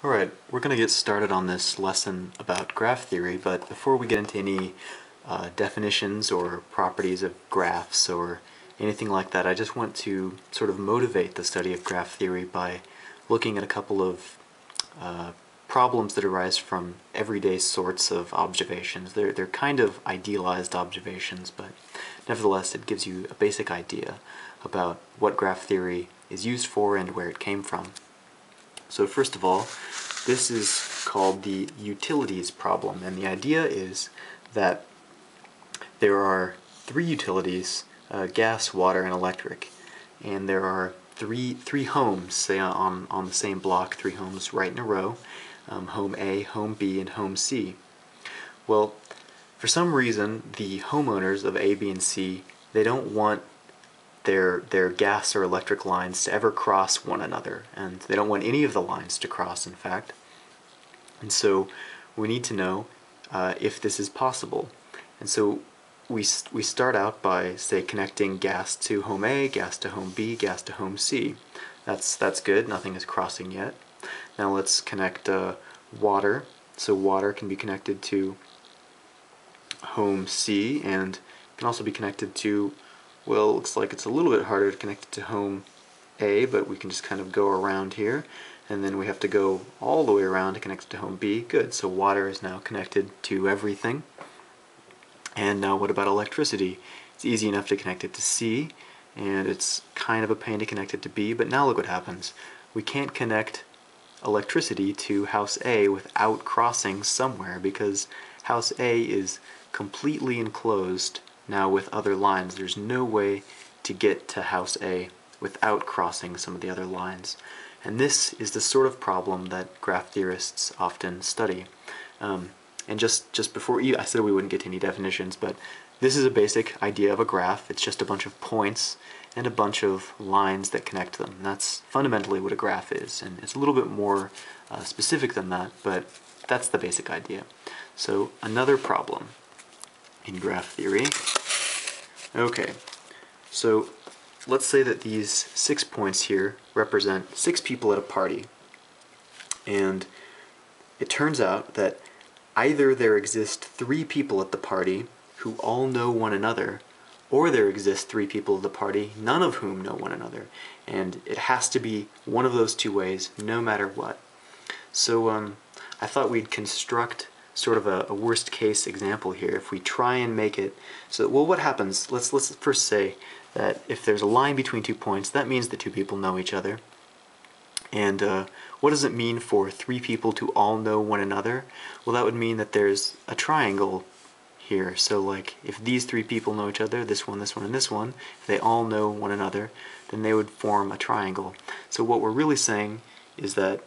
Alright, we're going to get started on this lesson about graph theory, but before we get into any definitions or properties of graphs or anything like that, I just want to sort of motivate the study of graph theory by looking at a couple of problems that arise from everyday sorts of observations. They're kind of idealized observations, but nevertheless it gives you a basic idea about what graph theory is used for and where it came from. So first of all, this is called the utilities problem, and the idea is that there are three utilities, gas, water, and electric, and there are three homes, say on the same block, three homes right in a row, home A, home B, and home C. Well, for some reason, the homeowners of A, B, and C, they don't want their gas or electric lines to ever cross one another, and they don't want any of the lines to cross, in fact. And so we need to know if this is possible. And so we start out by, say, connecting gas to home A, gas to home B, gas to home C. That's good, nothing is crossing yet. Now let's connect water. So water can be connected to home C, and can also be connected to, well, it looks like it's a little bit harder to connect it to home A, but we can just kind of go around here, and then we have to go all the way around to connect it to home B. Good, so water is now connected to everything. And now what about electricity? It's easy enough to connect it to C, and it's kind of a pain to connect it to B, but now look what happens. We can't connect electricity to house A without crossing somewhere, because house A is completely enclosed now with other lines. There's no way to get to house A without crossing some of the other lines. And this is the sort of problem that graph theorists often study. And just before, I said we wouldn't get to any definitions, but this is a basic idea of a graph. It's just a bunch of points and a bunch of lines that connect them. And that's fundamentally what a graph is, and it's a little bit more specific than that, but that's the basic idea. So another problem in graph theory. Okay, so let's say that these 6 points here represent 6 people at a party, and it turns out that either there exist 3 people at the party who all know one another, or there exist 3 people at the party, none of whom know one another, and it has to be one of those two ways, no matter what. So I thought we'd construct sort of a worst case example here. If we try and make it so, well, what happens? Let's first say that if there's a line between 2 points, that means that 2 people know each other. And what does it mean for 3 people to all know one another? Well, that would mean that there's a triangle here. So like if these 3 people know each other, this one, and this one, if they all know one another, then they would form a triangle. So what we're really saying is that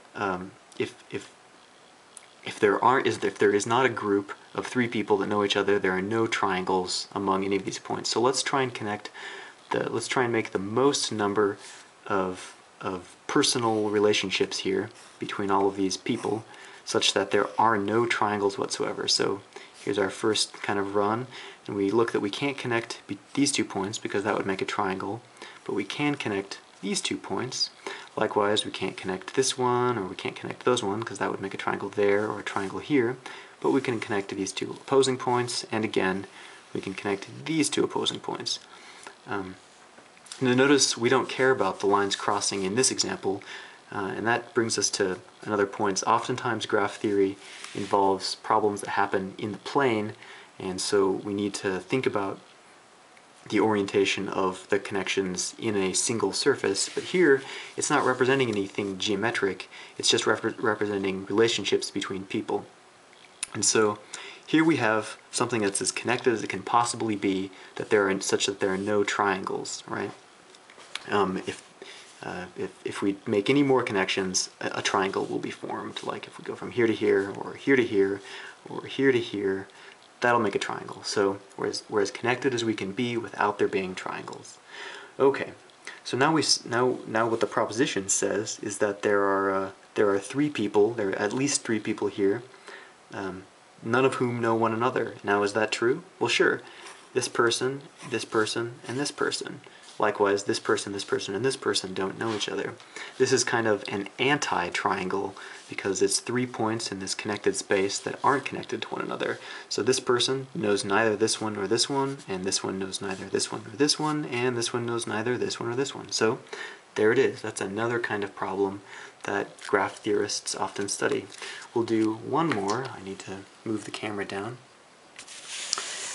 if there is not a group of 3 people that know each other, there are no triangles among any of these points. So let's try and make the most number of personal relationships here between all of these people, such that there are no triangles whatsoever. So here's our first kind of run, and we look that we can't connect these 2 points because that would make a triangle, but we can connect these 2 points. Likewise, we can't connect this one, or we can't connect those one, because that would make a triangle there, or a triangle here, but we can connect these 2 opposing points, and again, we can connect these 2 opposing points. Now notice we don't care about the lines crossing in this example, and that brings us to another point. Oftentimes graph theory involves problems that happen in the plane, and so we need to think about the orientation of the connections in a single surface, but here it's not representing anything geometric, it's just representing relationships between people. And so here we have something that's as connected as it can possibly be, such that there are no triangles, right? If we make any more connections, a triangle will be formed. Like if we go from here to here, or here to here, or here to here, that'll make a triangle. So we're as connected as we can be without there being triangles. Okay, so now what the proposition says is that there are 3 people. There are at least 3 people here, none of whom know one another. Now, is that true? Well, sure. This person, and this person. Likewise, this person, and this person don't know each other. This is kind of an anti-triangle because it's 3 points in this connected space that aren't connected to one another. So this person knows neither this one nor this one, and this one knows neither this one nor this one, and this one knows neither this one or this one. So there it is. That's another kind of problem that graph theorists often study. We'll do one more. I need to move the camera down.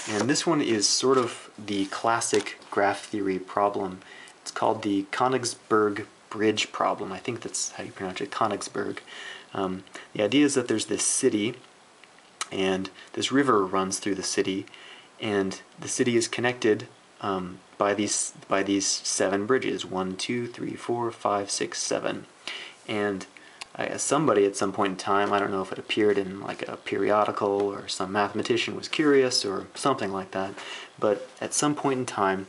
And this one is sort of the classic graph theory problem. It's called the Königsberg Bridge problem. I think that's how you pronounce it, Königsberg. The idea is that there's this city, and this river runs through the city, and the city is connected by these 7 bridges, 1, 2, 3, 4, 5, 6, 7. And somebody at some point in time, I don't know if it appeared in like a periodical or some mathematician was curious or something like that, but at some point in time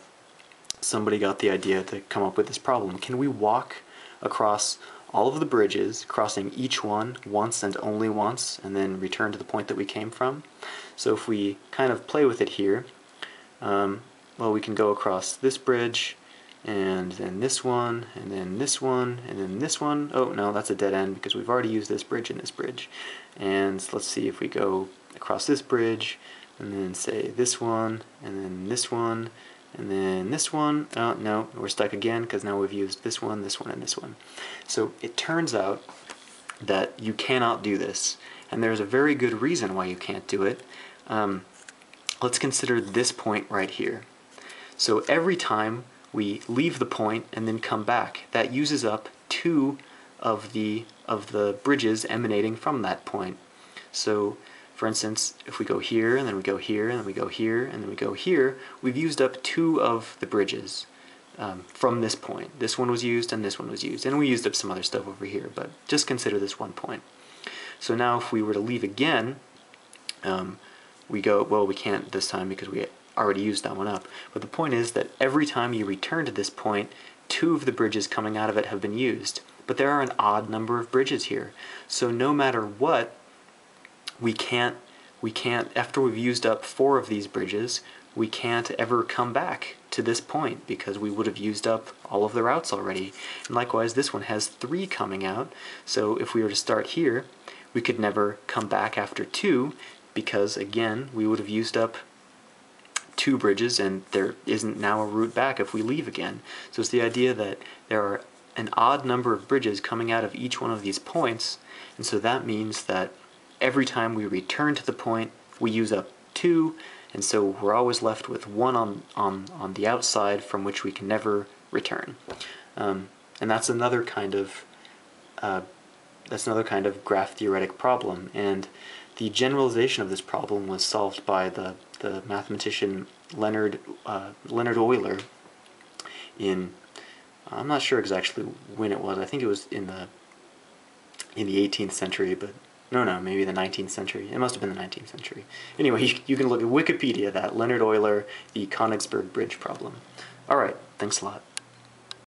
somebody got the idea to come up with this problem. Can we walk across all of the bridges, crossing each one once and only once, and then return to the point that we came from? So if we kind of play with it here, well, we can go across this bridge, and then this one, and then this one, and then this one. Oh, no, that's a dead end because we've already used this bridge and this bridge. And let's see if we go across this bridge, and then say this one, and then this one, and then this one. Oh, no, we're stuck again because now we've used this one, and this one. So it turns out that you cannot do this, and there's a very good reason why you can't do it. Let's consider this point right here. So every time we leave the point and then come back, that uses up 2 of the bridges emanating from that point. So for instance, if we go here, and then we go here, and then we go here, and then we go here, we've used up 2 of the bridges from this point. This one was used and this one was used, and we used up some other stuff over here, but just consider this one point. So now if we were to leave again, we go, well, we can't this time because we already used that one up. But the point is that every time you return to this point, 2 of the bridges coming out of it have been used. But there are an odd number of bridges here. So no matter what, we can't, after we've used up 4 of these bridges, we can't ever come back to this point because we would have used up all of the routes already. And likewise, this one has 3 coming out. So if we were to start here, we could never come back after 2 because, again, we would have used up 2 bridges, and there isn't now a route back if we leave again. So it's the idea that there are an odd number of bridges coming out of each one of these points, and so that means that every time we return to the point, we use up 2, and so we're always left with 1 on the outside from which we can never return. And that's another kind of graph theoretic problem, and the generalization of this problem was solved by the mathematician Leonhard Euler in, I'm not sure exactly when it was. I think it was in the 18th century, but no, maybe the 19th century. It must have been the 19th century. Anyway, you can look at Wikipedia that, Leonhard Euler, the Königsberg Bridge problem. All right, thanks a lot.